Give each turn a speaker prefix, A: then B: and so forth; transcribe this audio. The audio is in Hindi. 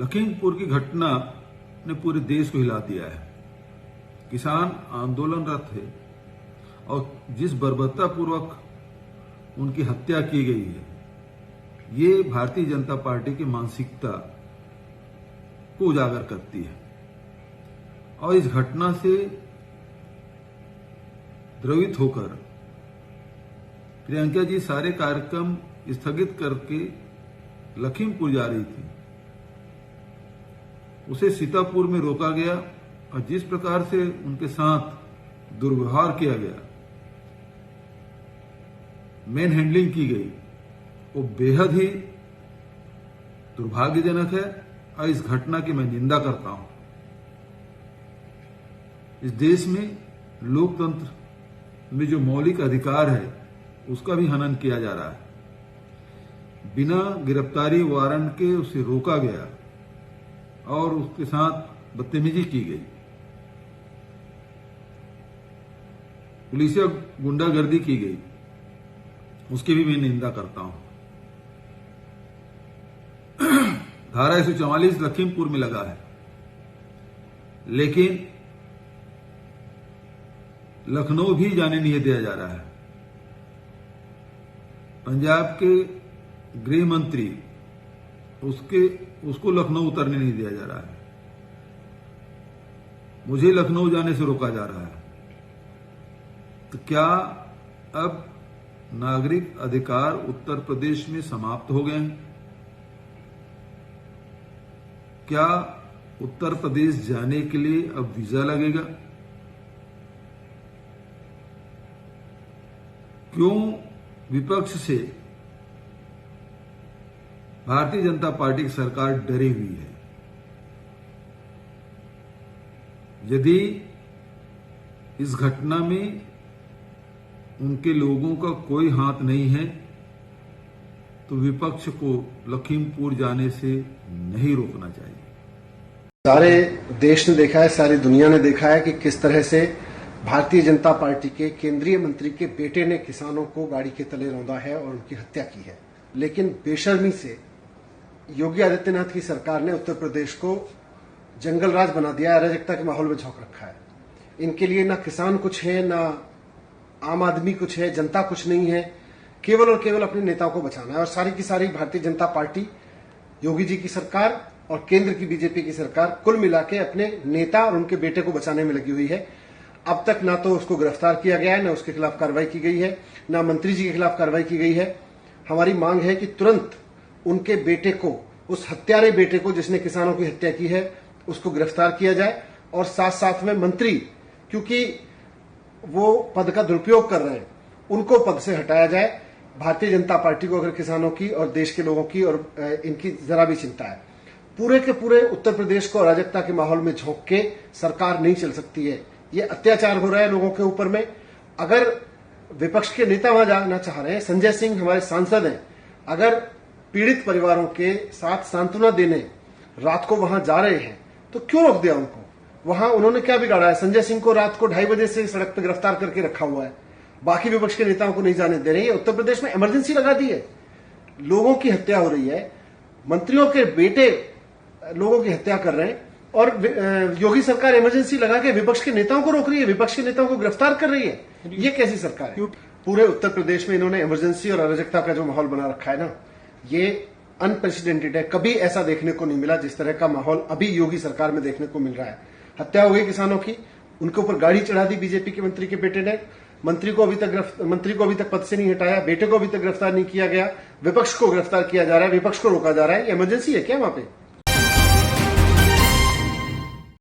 A: लखीमपुर की घटना ने पूरे देश को हिला दिया है। किसान आंदोलनरत थे और जिस बर्बरतापूर्वक उनकी हत्या की गई है, ये भारतीय जनता पार्टी की मानसिकता को उजागर करती है और इस घटना से द्रवित होकर प्रियंका जी सारे कार्यक्रम स्थगित करके लखीमपुर जा रही थी। उसे सीतापुर में रोका गया और जिस प्रकार से उनके साथ दुर्व्यवहार किया गया, मैन हैंडलिंग की गई, वो बेहद ही दुर्भाग्यजनक है और इस घटना की मैं निंदा करता हूं। इस देश में लोकतंत्र में जो मौलिक अधिकार है उसका भी हनन किया जा रहा है। बिना गिरफ्तारी वारंट के उसे रोका गया और उसके साथ बदतमीजी की गई, पुलिसिया गुंडागर्दी की गई, उसकी भी मैं निंदा करता हूं। धारा 144 लखीमपुर में लगा है, लेकिन लखनऊ भी जाने नहीं दिया जा रहा है। पंजाब के गृह मंत्री उसको लखनऊ उतरने नहीं दिया जा रहा है। मुझे लखनऊ जाने से रोका जा रहा है। तो क्या अब नागरिक अधिकार उत्तर प्रदेश में समाप्त हो गए हैं? क्या उत्तर प्रदेश जाने के लिए अब वीजा लगेगा? क्यों विपक्ष से भारतीय जनता पार्टी की सरकार डरी हुई है? यदि इस घटना में उनके लोगों का कोई हाथ नहीं है तो विपक्ष को लखीमपुर जाने से नहीं रोकना चाहिए।
B: सारे देश ने देखा है, सारी दुनिया ने देखा है कि किस तरह से भारतीय जनता पार्टी के केंद्रीय मंत्री के बेटे ने किसानों को गाड़ी के तले रौंदा है और उनकी हत्या की है। लेकिन बेशर्मी से योगी आदित्यनाथ की सरकार ने उत्तर प्रदेश को जंगल राज बना दिया, अराजकता के माहौल में झोंक रखा है। इनके लिए ना किसान कुछ है, ना आम आदमी कुछ है, जनता कुछ नहीं है। केवल और केवल अपने नेताओं को बचाना है और सारी की सारी भारतीय जनता पार्टी, योगी जी की सरकार और केंद्र की बीजेपी की सरकार कुल मिला के अपने नेता और उनके बेटे को बचाने में लगी हुई है। अब तक ना तो उसको गिरफ्तार किया गया है, ना उसके खिलाफ कार्रवाई की गई है, ना मंत्री जी के खिलाफ कार्रवाई की गई है। हमारी मांग है कि तुरंत उनके बेटे को, उस हत्यारे बेटे को जिसने किसानों की हत्या की है, उसको गिरफ्तार किया जाए और साथ साथ में मंत्री, क्योंकि वो पद का दुरुपयोग कर रहे हैं, उनको पद से हटाया जाए। भारतीय जनता पार्टी को अगर किसानों की और देश के लोगों की और इनकी जरा भी चिंता है, पूरे के पूरे उत्तर प्रदेश को अराजकता के माहौल में झोंक के सरकार नहीं चल सकती है। ये अत्याचार हो रहा है लोगों के ऊपर में। अगर विपक्ष के नेता वहां जाना चाह रहे हैं, संजय सिंह हमारे सांसद हैं, अगर पीड़ित परिवारों के साथ सांत्वना देने रात को वहां जा रहे हैं तो क्यों रोक दिया उनको? वहां उन्होंने क्या बिगाड़ा है? संजय सिंह को रात को 2:30 बजे से सड़क पर गिरफ्तार करके रखा हुआ है, बाकी विपक्ष के नेताओं को नहीं जाने दे रहे हैं। उत्तर प्रदेश में इमरजेंसी लगा दी है, लोगों की हत्या हो रही है, मंत्रियों के बेटे लोगों की हत्या कर रहे हैं और योगी सरकार इमरजेंसी लगा के विपक्ष के नेताओं को रोक रही है, विपक्ष के नेताओं को गिरफ्तार कर रही है। ये कैसी सरकार है? पूरे उत्तर प्रदेश में इन्होंने इमरजेंसी और अराजकता का जो माहौल बना रखा है ना, ये अनप्रेसिडेंटेड है। कभी ऐसा देखने को नहीं मिला जिस तरह का माहौल अभी योगी सरकार में देखने को मिल रहा है। हत्या हो गई किसानों की, उनके ऊपर गाड़ी चढ़ा दी बीजेपी के मंत्री के बेटे ने, मंत्री को अभी तक पद से नहीं हटाया, बेटे को अभी तक गिरफ्तार नहीं किया गया, विपक्ष को गिरफ्तार किया जा रहा है, विपक्ष को रोका जा रहा है। इमरजेंसी है क्या वहां पे?